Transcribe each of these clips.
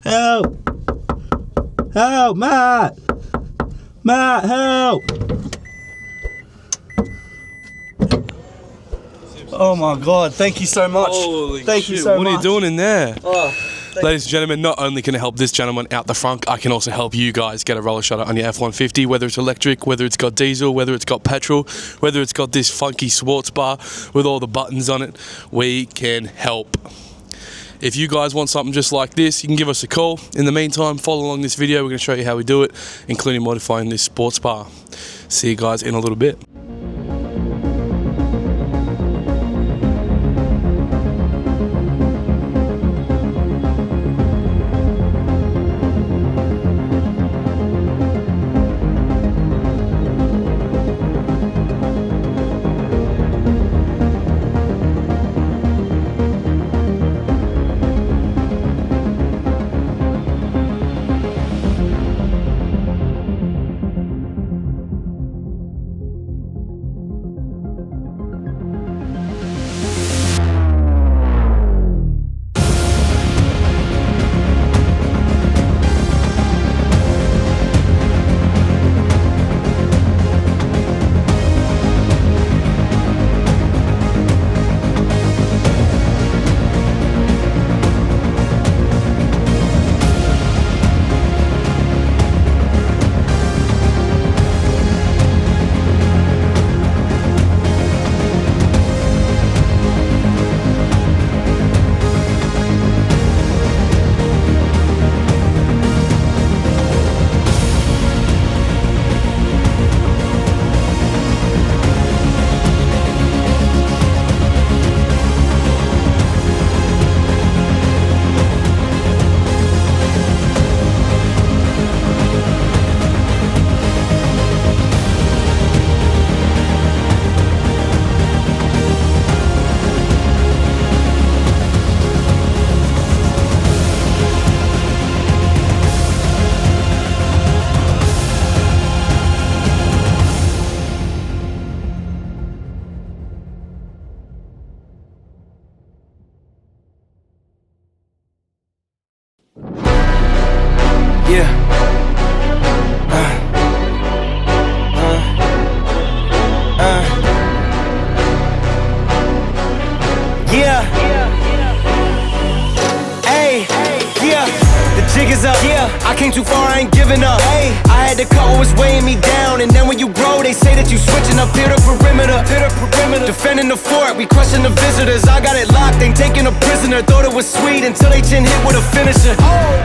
Help! Help, Matt! Matt, help! Oh my God, thank you so much. Holy thank you shit, so what much. are you doing in there? Oh, Ladies and gentlemen, not only can I help this gentleman out the front, I can also help you guys get a roller shutter on your F150, whether it's electric, whether it's got diesel, whether it's got petrol, whether it's got this funky sports bar with all the buttons on it, we can help. If you guys want something just like this, you can give us a call. In the meantime, follow along this video. We're going to show you how we do it, including modifying this sports bar. See you guys in a little bit. I came too far, I ain't giving up. Hey, I had to cut what was weighing me down. And then when you grow, they say that you switching up. Hit the perimeter, defending the fort, we crushing the visitors. I got it locked, ain't taking a prisoner. Thought it was sweet until they chin hit with a finisher.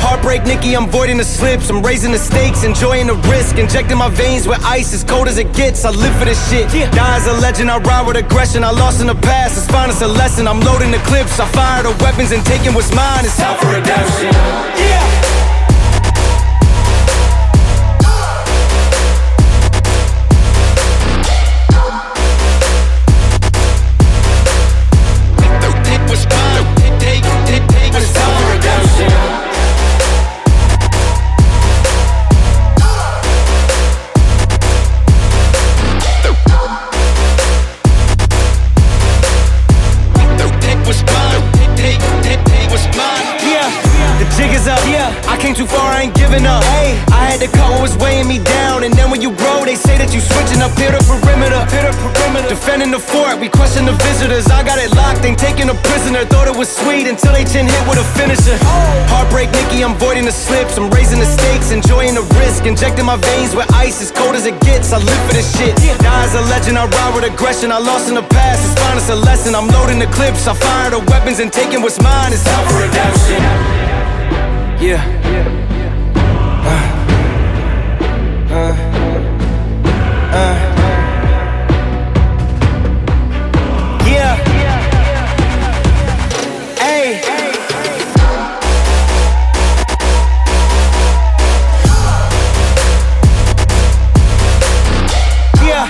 Heartbreak Nicky, I'm voiding the slips. I'm raising the stakes, enjoying the risk. Injecting my veins with ice, as cold as it gets. I live for this shit. Die as a legend, I ride with aggression. I lost in the past, it's fine, it's a lesson. I'm loading the clips, I fire the weapons and taking what's mine. It's time for redemption. Yeah. I came too far, I ain't giving up. Hey, I had to cut what was weighing me down. And then when you grow, they say that you switching up. Hit the perimeter, defending the fort, we crushing the visitors. I got it locked, ain't taking a prisoner. Thought it was sweet until they chin hit with a finisher. Heartbreak Nicky, I'm voiding the slips. I'm raising the stakes, enjoying the risk. Injecting my veins with ice, as cold as it gets. I live for this shit. Die as a legend, I ride with aggression. I lost in the past, it's fine, it's a lesson. I'm loading the clips, I fire the weapons and taking what's mine. It's time for redemption. Yeah. Yeah. Hey. Yeah.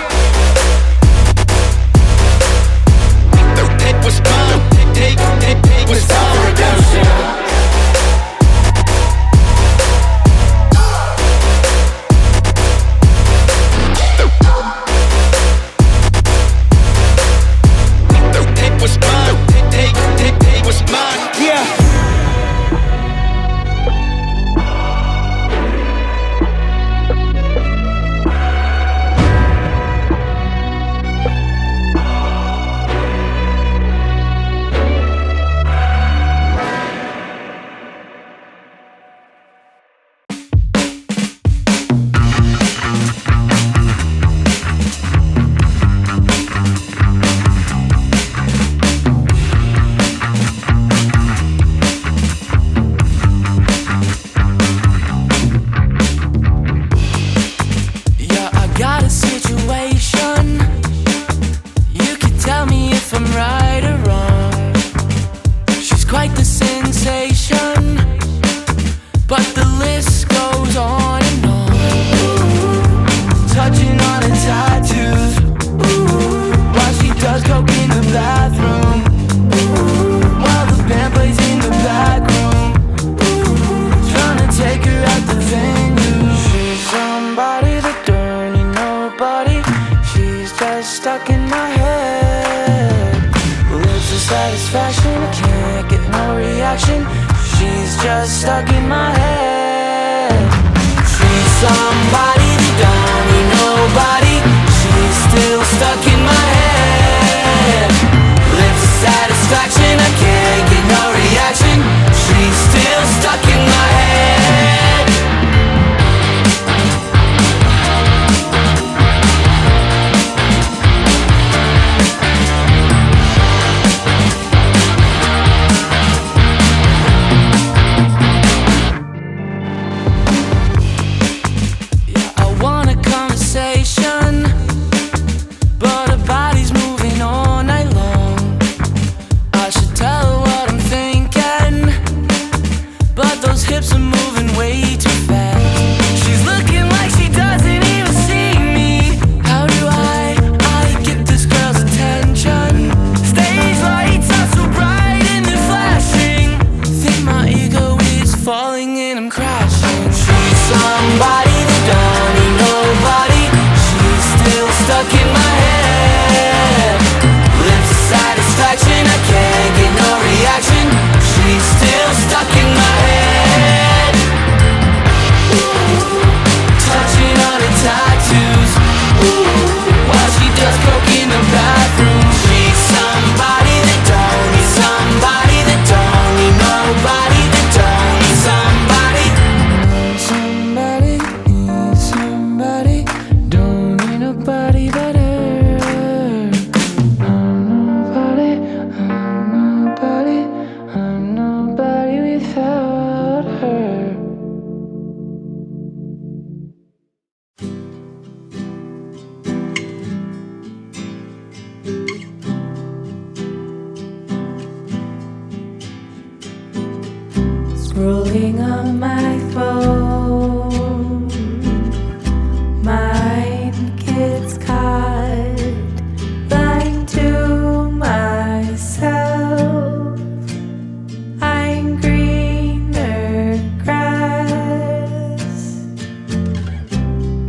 Take what's mine. Take what's time for redemption. she's just stuck in my head. She's somebody that don't need nobody. She's still stuck in my head. Lips of satisfaction, I can't get no reaction. She's still stuck in my head. Yeah, I want a conversation, but her body's moving all night long. I should tell her what I'm thinking, but those hips are moving way too fast. She's looking like she doesn't even see me. How do I get this girl's attention? Stage lights are so bright and they're flashing. Think my ego is falling and I'm crashing. She's somebody that don't need nobody. She's still stuck in my head. Lips of satisfaction, I can't get no reaction. She's still stuck in my head. Touching on her tattoos, while she does coke in the bathroom. She's somebody that don't need somebody, that don't need nobody, that don't need somebody. Somebody needs somebody, don't need nobody but her. I'm nobody without her. Scrolling on my phone, mind gets caught, lying to myself. I'm greener grass,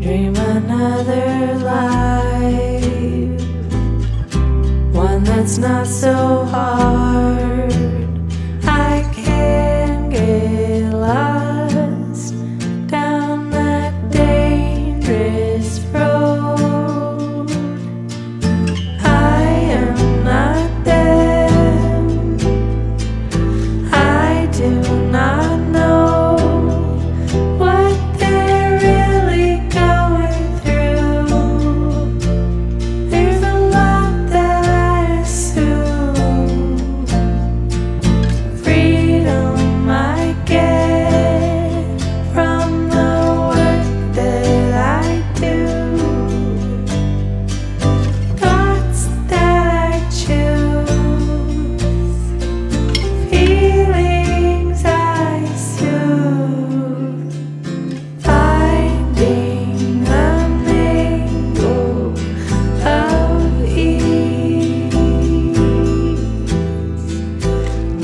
dream another life, one that's not so hard. I can get lost down that dangerous road. I am not them. I do not know what they're really going through. There's a lot that I assume. Freedom I get from the work that I do. Thoughts that I choose, feelings I soothe, finding a mingle of ease,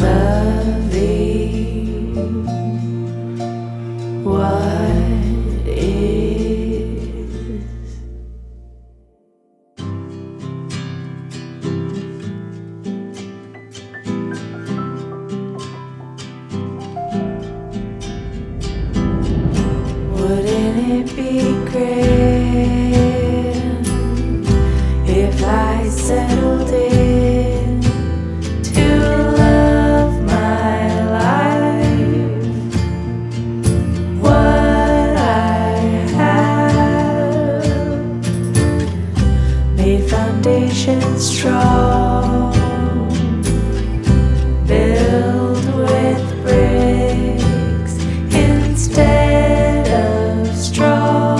loving what is. Wouldn't it be grand if I settled in to love my life? What I have made foundations strong, built with bricks instead of straw.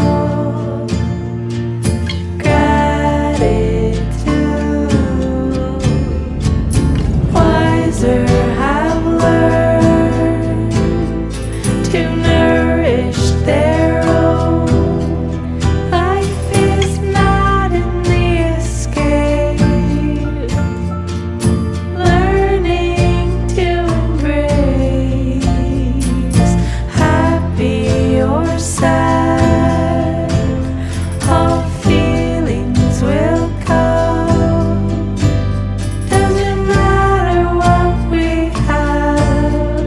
Gratitude, wiser have learned to nourish their own. Life is not in the escape. Learning to embrace, happy or sad, all feelings will come. Doesn't matter what we have.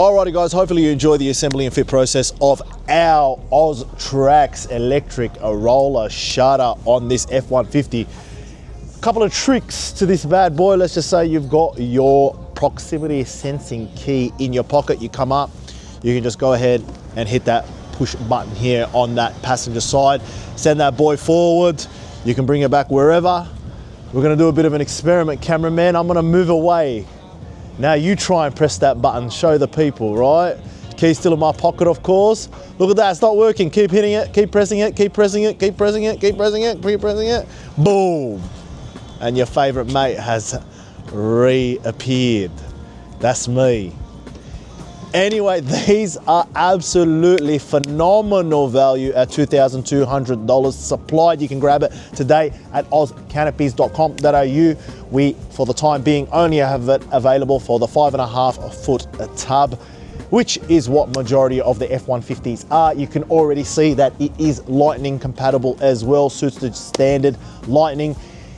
Alrighty guys, hopefully you enjoy the assembly and fit process of our Oztrax electric roller shutter on this F150. Couple of tricks to this bad boy. Let's just say you've got your proximity sensing key in your pocket. You come up, you can just go ahead and hit that push button here on that passenger side. Send that boy forward. You can bring it back wherever. We're gonna do a bit of an experiment, cameraman. I'm gonna move away. Now you try and press that button, show the people, right? Key's still in my pocket, of course. Look at that, it's not working. Keep hitting it, keep pressing it, keep pressing it, keep pressing it, keep pressing it, keep pressing it. Boom. And your favorite mate has reappeared. That's me. Anyway, these are absolutely phenomenal value at $2,200 supplied. You can grab it today at ozcanopies.com.au. We, for the time being, only have it available for the 5.5 foot tub, which is what majority of the F150s are. You can already see that it is lightning compatible as well, suits the standard lightning.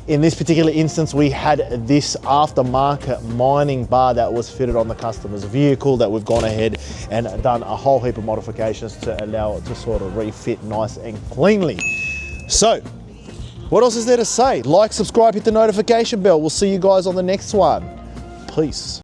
In this particular instance, we had this aftermarket mining bar that was fitted on the customer's vehicle that we've gone ahead and done a whole heap of modifications to allow it to sort of refit nice and cleanly. So, what else is there to say? Like, subscribe, hit the notification bell. We'll see you guys on the next one. Peace.